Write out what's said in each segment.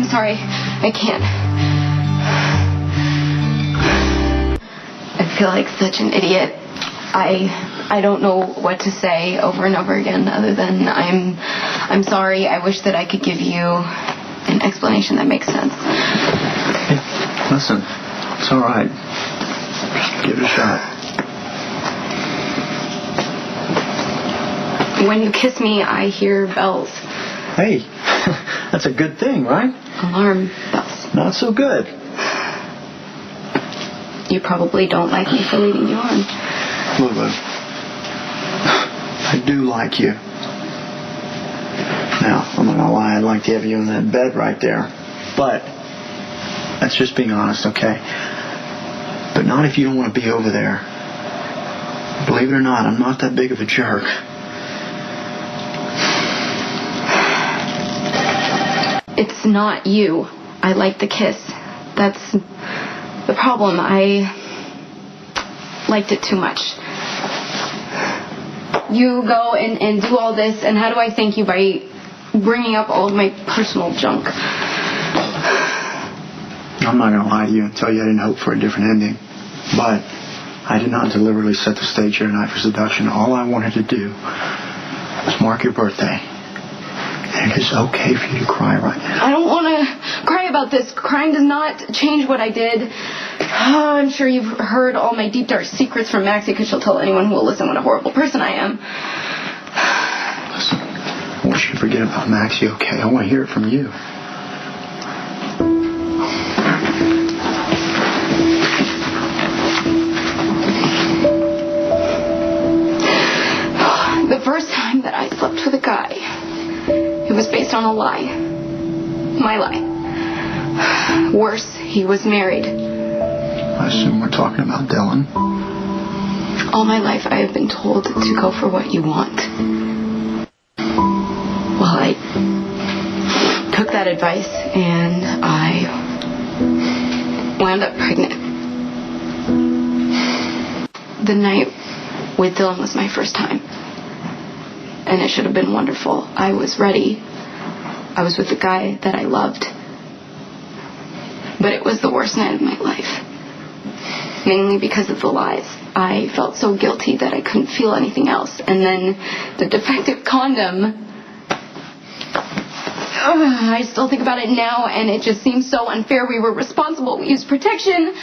sorry. I can't. I feel like such an idiot. I don't know what to say over and over again other than I'm sorry. I wish that I could give you an explanation that makes sense. Hey, listen, it's all right. Just give it a shot. When you kiss me, I hear bells. Hey, that's a good thing, right? Alarm bells. Not so good. You probably don't like me for leading you on. Lulu, I do like you. Now, I'm not gonna lie, I'd like to have you in that bed right there. But that's just being honest, okay? But not if you don't want to be over there. Believe it or not, I'm not that big of a jerk. It's not you. I like the kiss. That's the problem. I liked it too much. You go and do all this, and how do I thank you? By bringing up all of my personal junk. I'm not going to lie to you and tell you I didn't hope for a different ending. But I did not deliberately set the stage here tonight for seduction. All I wanted to do was mark your birthday. And it is okay for you to cry right now. I don't want to cry about this. Crying does not change what I did. Oh, I'm sure you've heard all my deep, dark secrets from Maxie, because she'll tell anyone who will listen what a horrible person I am. Listen, I want you to forget about Maxie, okay? I want to hear it from you. The first time that I slept with a guy, it was based on a lie. My lie. Worse, he was married. I assume we're talking about Dillion. All my life I have been told to go for what you want. Well, I took that advice and I wound up pregnant. The night with Dillion was my first time. And it should have been wonderful. I was ready. I was with the guy that I loved. But it was the worst night of my life. Mainly because of the lies. I felt so guilty that I couldn't feel anything else. And then the defective condom. I still think about it now, and it just seems so unfair. We were responsible. We used protection.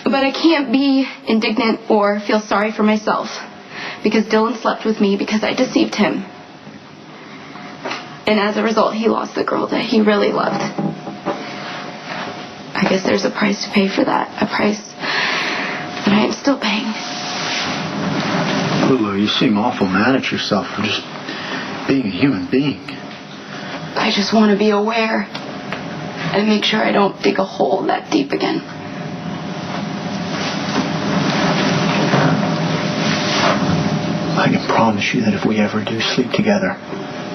But I can't be indignant or feel sorry for myself. Because Dillion slept with me because I deceived him. And as a result, he lost the girl that he really loved. I guess there's a price to pay for that. A price that I am still paying. Lulu, you seem awful mad at yourself for just being a human being. I just want to be aware and make sure I don't dig a hole that deep again. I can promise you that if we ever do sleep together,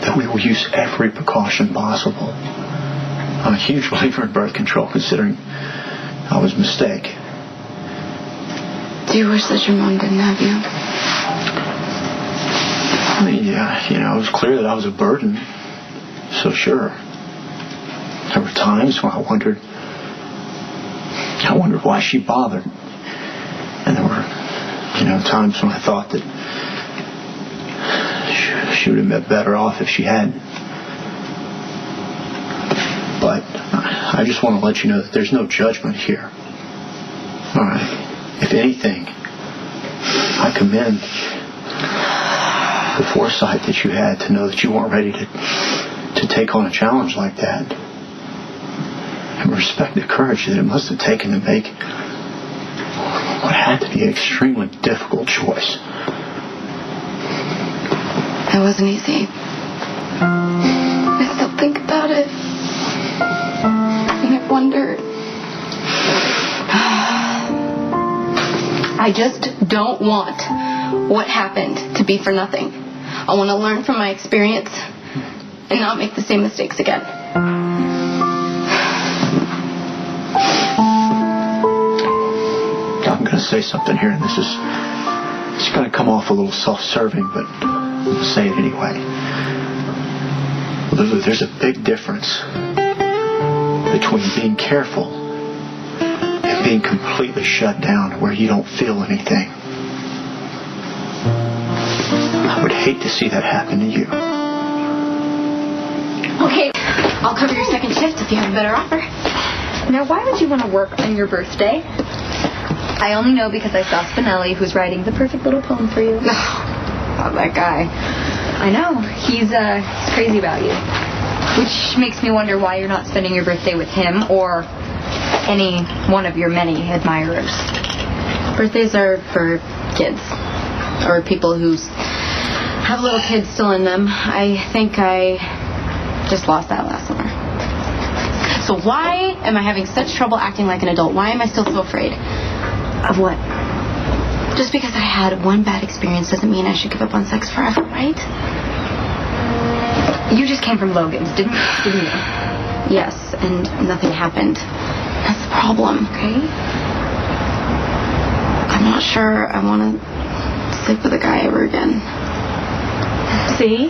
that we will use every precaution possible. I'm a huge believer in birth control, considering I was a mistake. Do you wish that your mom didn't have you? I mean, yeah, it was clear that I was a burden. So sure. There were times when I wondered why she bothered. And there were, times when I thought that she would have been better off if she had. But I just want to let you know that there's no judgment here. All right. If anything, I commend the foresight that you had to know that you weren't ready to take on a challenge like that. And respect the courage that it must have taken to make what had to be an extremely difficult choice. It wasn't easy. I still think about it. And I wonder. I just don't want what happened to be for nothing. I want to learn from my experience and not make the same mistakes again. I'm going to say something here, and it's going to come off a little self-serving, but I'll say it anyway. Lulu, there's a big difference between being careful and being completely shut down where you don't feel anything. I would hate to see that happen to you. Okay, I'll cover your second shift if you have a better offer. Now, why would you want to work on your birthday? I only know because I saw Spinelli, who's writing the perfect little poem for you. Oh, that guy. I know. He's crazy about you. Which makes me wonder why you're not spending your birthday with him or any one of your many admirers. Birthdays are for kids. Or people who have little kids still in them. I think I just lost that last summer. So why am I having such trouble acting like an adult? Why am I still so afraid? Of what? Just because I had one bad experience doesn't mean I should give up on sex forever, right? You just came from Logan's, didn't you? Yes, and nothing happened. That's the problem. Okay. I'm not sure I want to sleep with a guy ever again. See?